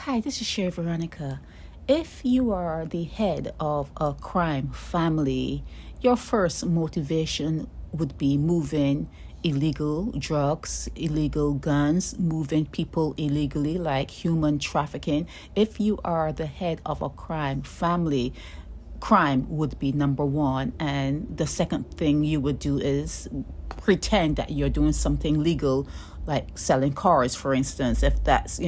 Hi, this is Sherry Veronica. If you are the head of a crime family, your first motivation would be moving illegal drugs, illegal guns, moving people illegally, like human trafficking. If you are the head of a crime family, crime would be number one, and the second thing you would do is pretend that you're doing something legal, like selling cars, for instance. If that's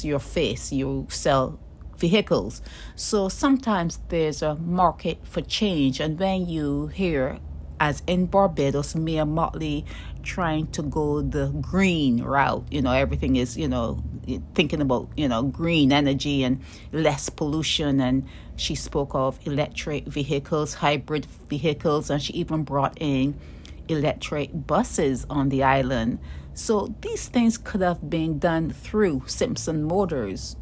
your face, you sell vehicles. So sometimes there's a market for change, and when you hear, as in Barbados, Mia Motley trying to go the green route, everything is, thinking about, green energy and less pollution. And she spoke of electric vehicles, hybrid vehicles, and she even brought in electric buses on the island. So these things could have been done through Simpson Motors.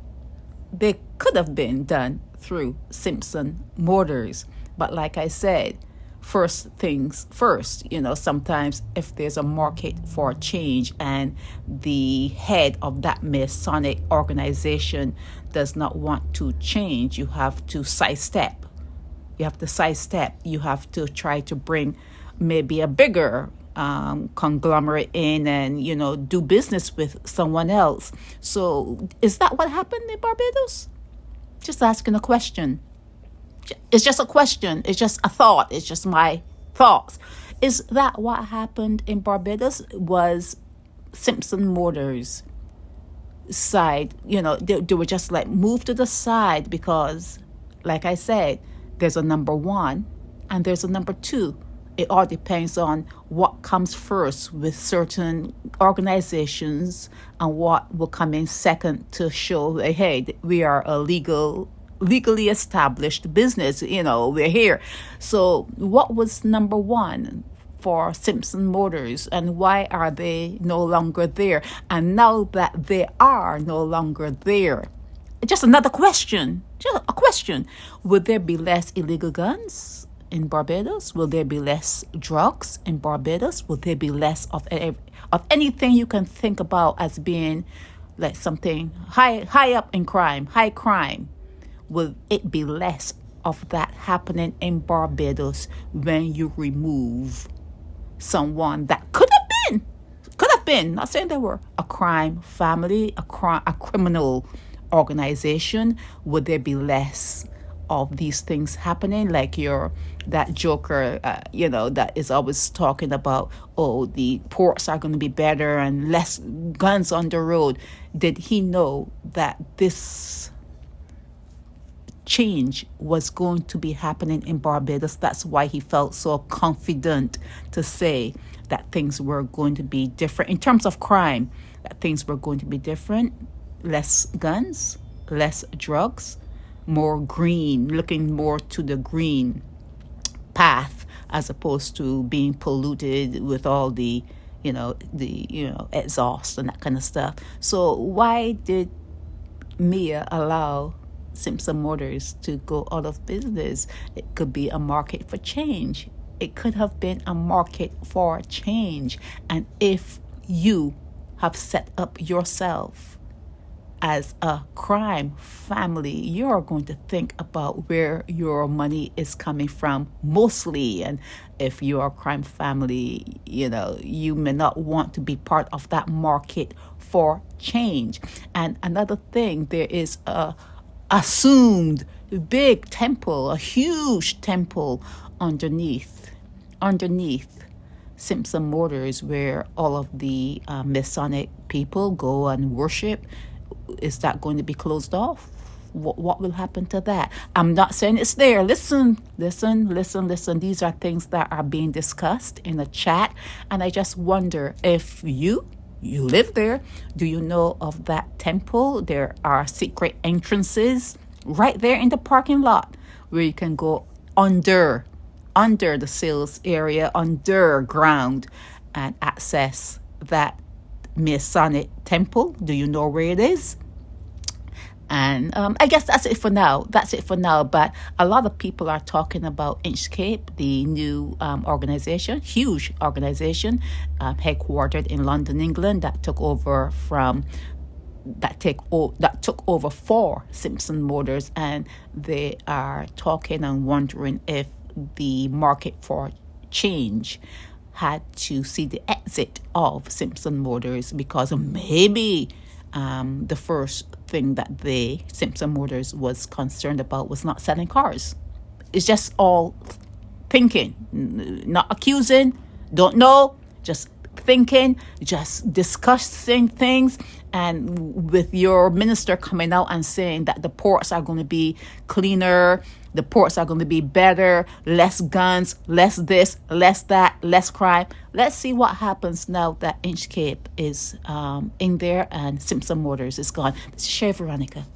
They could have been done through Simpson Motors. But like I said, first things first, sometimes if there's a market for change and the head of that Masonic organization does not want to change, you have to sidestep. You have to try to bring maybe a bigger conglomerate in and, do business with someone else. So is that what happened in Barbados? Just asking a question. It's just a question. It's just a thought. It's just my thoughts. Is that what happened in Barbados? Was Simpson Motors side, they were just like moved to the side because, like I said, there's a number one and there's a number two. It all depends on what comes first with certain organizations and what will come in second to show, hey, we are a legally established business, we're here. So what was number one for Simpson Motors, and why are they no longer there? And now that they are no longer there, just another question, just a question. Would there be less illegal guns in Barbados? Will there be less drugs in Barbados? Will there be less of anything you can think about as being like something high up in crime, high crime? Will it be less of that happening in Barbados when you remove someone that could have been, not saying they were, a crime family, a criminal organization? Would there be less of these things happening? Like that joker, that is always talking about, the ports are going to be better and less guns on the road. Did he know that this change was going to be happening in Barbados? That's why he felt so confident to say that things were going to be different in terms of crime, that things were going to be different. Less guns, less drugs, more green, looking more to the green path as opposed to being polluted with all the exhaust and that kind of stuff. So why did Mia allow Simpson Motors to go out of business? It could be a market for change. It could have been a market for change. And if you have set up yourself as a crime family, you're going to think about where your money is coming from mostly. And if you're a crime family, you may not want to be part of that market for change. And another thing, there is a assumed big temple, a huge temple underneath Simpson Motors, where all of the Masonic people go and worship. Is that going to be closed off? What will happen to that? I'm not saying it's there. Listen. These are things that are being discussed in a chat, and I just wonder if you live there. Do you know of that temple? There are secret entrances right there in the parking lot where you can go under the sales area, underground, and access that Masonic temple. Do you know where it is? And I guess that's it for now. But a lot of people are talking about Inchcape, the new organization, huge organization, headquartered in London, England, that took over from that took over for Simpson Motors, and they are talking and wondering if the market for change had to see the exit of Simpson Motors, because maybe the first thing that Simpson Motors was concerned about was not selling cars. It's just all thinking, not accusing, don't know, just thinking, just discussing things. And with your minister coming out and saying that the ports are going to be cleaner, the ports are going to be better, less guns, less this, less that, less crime. Let's see what happens now that Inchcape is in there and Simpson Motors is gone. This is Chef Veronica.